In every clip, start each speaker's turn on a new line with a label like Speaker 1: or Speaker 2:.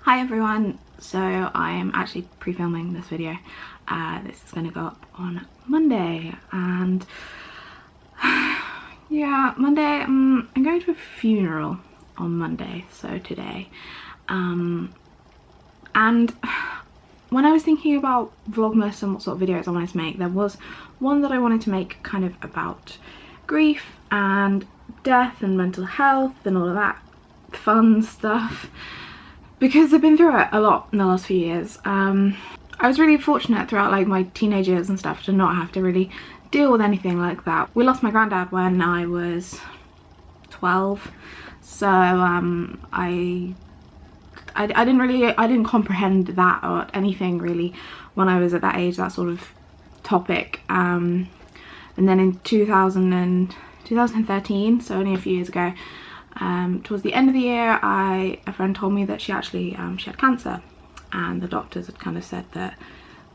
Speaker 1: Hi everyone, so I am actually pre-filming this video. This is going to go up on Monday, and yeah, Monday, I'm going to a funeral on Monday, so today. And when I was thinking about Vlogmas and what sort of videos I wanted to make, there was one that I wanted to make kind of about grief and death and mental health and all of that fun stuff, because I've been through it a lot in the last few years. I was really fortunate throughout like my teenage years and stuff to not have to really deal with anything like that. We lost my granddad when I was 12, so I didn't comprehend that or anything really when I was at that age, that sort of topic. And then in 2013, so only a few years ago, towards the end of the year, a friend told me that she actually she had cancer, and the doctors had kind of said that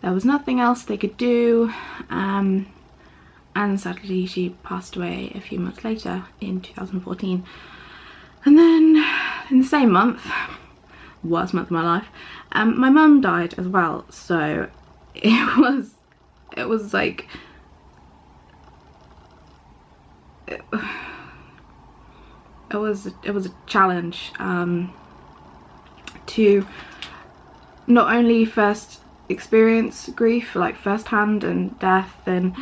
Speaker 1: there was nothing else they could do, and sadly she passed away a few months later in 2014. And then in the same month, worst month of my life, my mum died as well. So it was like it was a challenge to not only first experience grief like firsthand and death, and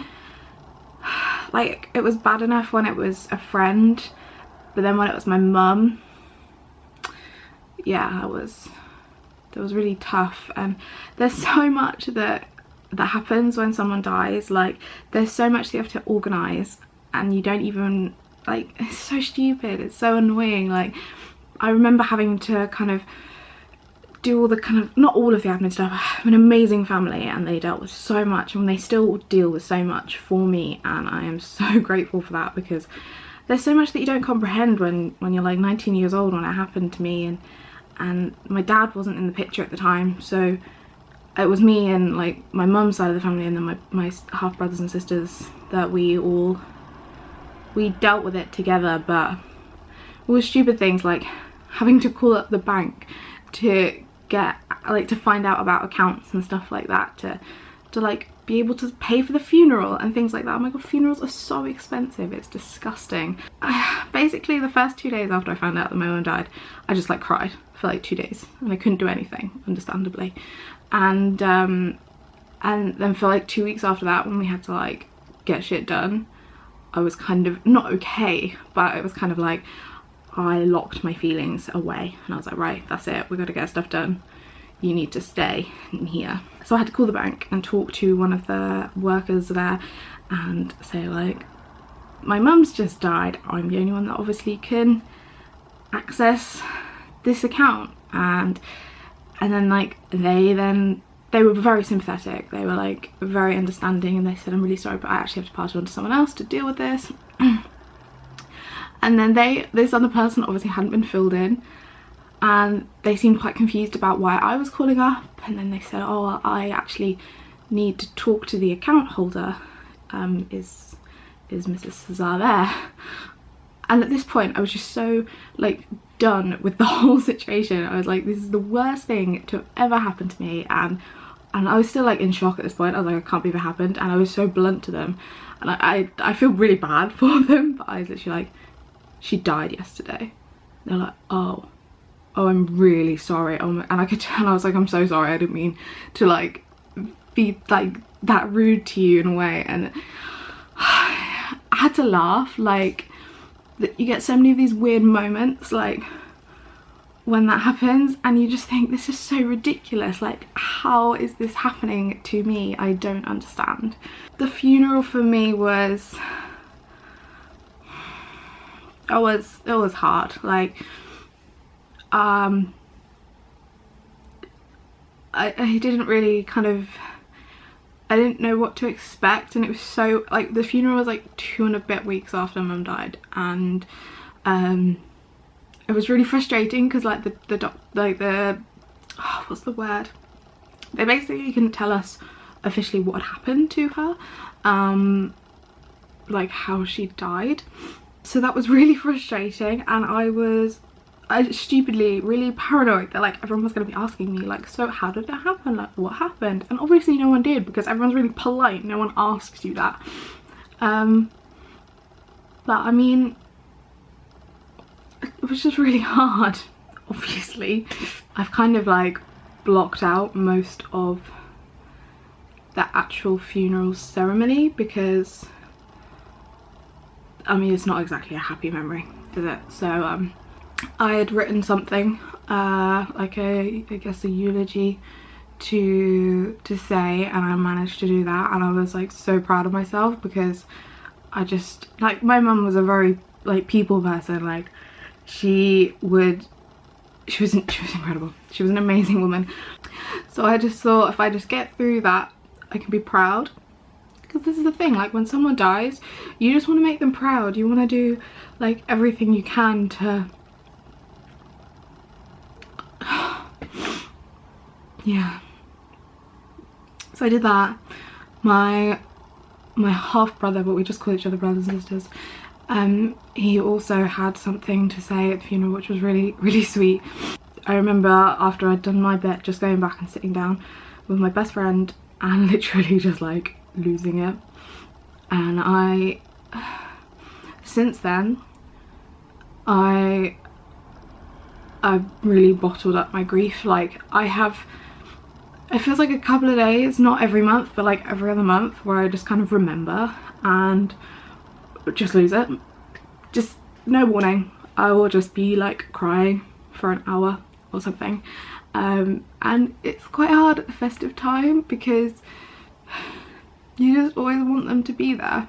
Speaker 1: like it was bad enough when it was a friend, but then when it was my mum, yeah, it was really tough. And there's so much that happens when someone dies. Like there's so much that you have to organise, and you don't even, like, it's so stupid, it's so annoying. Like I remember having to kind of do all the kind of, not all of the admin stuff. I have an amazing family and they dealt with so much, and they still deal with so much for me, and I am so grateful for that, because there's so much that you don't comprehend when you're like 19 years old when it happened to me. And my dad wasn't in the picture at the time, so it was me and like my mum's side of the family, and then my half brothers and sisters, that we dealt with it together. But all the stupid things like having to call up the bank to get, like, to find out about accounts and stuff like that, to like be able to pay for the funeral and things like that. Oh my god, funerals are so expensive, it's disgusting. Basically the first 2 days after I found out that my mum died, I just like cried for like 2 days, and I couldn't do anything, understandably. And then for like 2 weeks after that, when we had to like get shit done, I was kind of not okay, but it was kind of like I locked my feelings away, and I was like, right, that's it, we got to get stuff done, you need to stay in here. So I had to call the bank and talk to one of the workers there and say, like, my mum's just died, I'm the only one that obviously can access this account. And then like they were very sympathetic, they were like very understanding, and they said, I'm really sorry, but I actually have to pass it on to someone else to deal with this. And then this other person obviously hadn't been filled in, and they seemed quite confused about why I was calling up. And then they said, oh well, I actually need to talk to the account holder, is Mrs. Cesar there? And at this point I was just so like done with the whole situation. I was like, this is the worst thing to have ever happened to me, and I was still like in shock at this point. I was like, I can't believe it happened, and I was so blunt to them, and I feel really bad for them, but I was literally like, she died yesterday. They're like, oh I'm really sorry. Oh my, and I could tell, I was like, I'm so sorry, I didn't mean to like be like that rude to you in a way. And I had to laugh. Like you get so many of these weird moments like when that happens, and you just think, this is so ridiculous, like how is this happening to me? I don't understand. The funeral for me was, it was hard. Like I didn't really kind of, I didn't know what to expect, and it was so, like, the funeral was like 2 and a bit weeks after mum died, and it was really frustrating because like what's the word, they basically couldn't tell us officially what had happened to her, like how she died. So that was really frustrating, and I was stupidly really paranoid that like everyone was going to be asking me like, so how did it happen, like what happened? And obviously no one did, because everyone's really polite, no one asks you that. But I mean, it was just really hard. Obviously I've kind of like blocked out most of the actual funeral ceremony, because I mean, it's not exactly a happy memory, is it? So I had written something like I guess a eulogy to say, and I managed to do that, and I was like so proud of myself, because I just like, my mum was a very like people person. Like she was incredible, she was an amazing woman. So I just thought, if I just get through that, I can be proud. Because this is the thing, like when someone dies, you just want to make them proud. You want to do like everything you can to yeah. So I did that. My half brother, but we just call each other brothers and sisters, he also had something to say at the funeral, which was really, really sweet. I remember after I'd done my bit, just going back and sitting down with my best friend and literally just like losing it. And I, since then, I've really bottled up my grief. Like it feels like a couple of days, not every month, but like every other month, where I just kind of remember and just lose it. Just no warning, I will just be like crying for an hour or something. And it's quite hard at the festive time, because you just always want them to be there.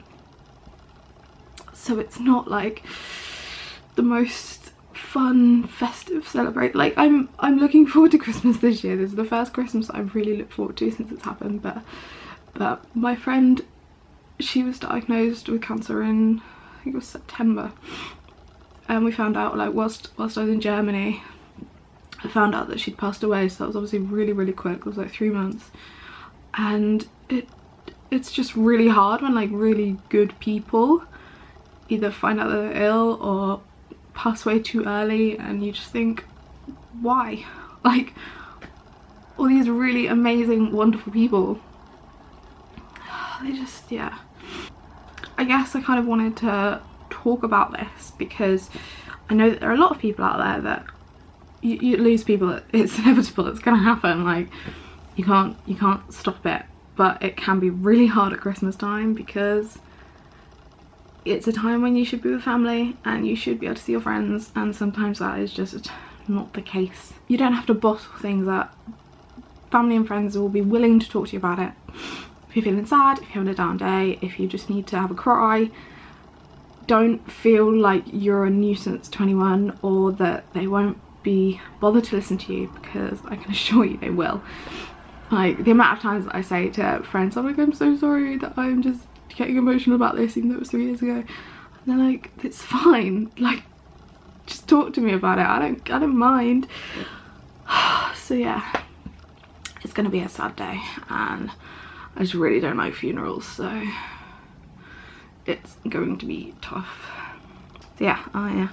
Speaker 1: So it's not like the most fun festive celebrate. Like I'm looking forward to Christmas this year. This is the first Christmas I've really looked forward to since it's happened. But my friend, she was diagnosed with cancer in, I think it was September, and we found out like whilst I was in Germany, I found out that she'd passed away. So that was obviously really, really quick. It was like 3 months, and it's just really hard when like really good people either find out that they're ill or pass away too early, and you just think, why? Like all these really amazing, wonderful people, they just, yeah. I guess I kind of wanted to talk about this because I know that there are a lot of people out there that you lose people, it's inevitable, it's gonna happen, like you can't stop it. But it can be really hard at Christmas time, because it's a time when you should be with family and you should be able to see your friends, and sometimes that is just not the case. You don't have to bottle things up. Family and friends will be willing to talk to you about it. If you're feeling sad, if you're having a down day, if you just need to have a cry, don't feel like you're a nuisance to anyone, or that they won't be bothered to listen to you, because I can assure you they will. Like the amount of times that I say to friends, I'm like, I'm so sorry that I'm just getting emotional about this, even though it was 3 years ago, and they're like, it's fine, like just talk to me about it, I don't mind. So yeah, it's gonna be a sad day, and I just really don't like funerals, so it's going to be tough. So yeah, I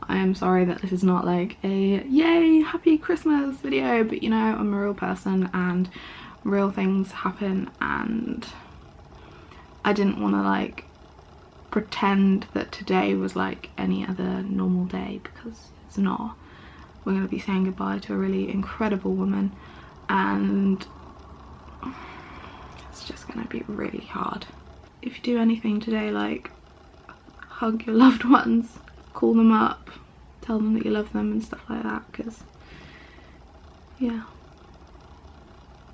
Speaker 1: am sorry that this is not like a yay happy Christmas video, but you know, I'm a real person and real things happen, and I didn't want to like pretend that today was like any other normal day, because it's not. We're going to be saying goodbye to a really incredible woman, and it's just going to be really hard. If you do anything today, like hug your loved ones, call them up, tell them that you love them and stuff like that, because yeah,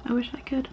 Speaker 1: I wish I could.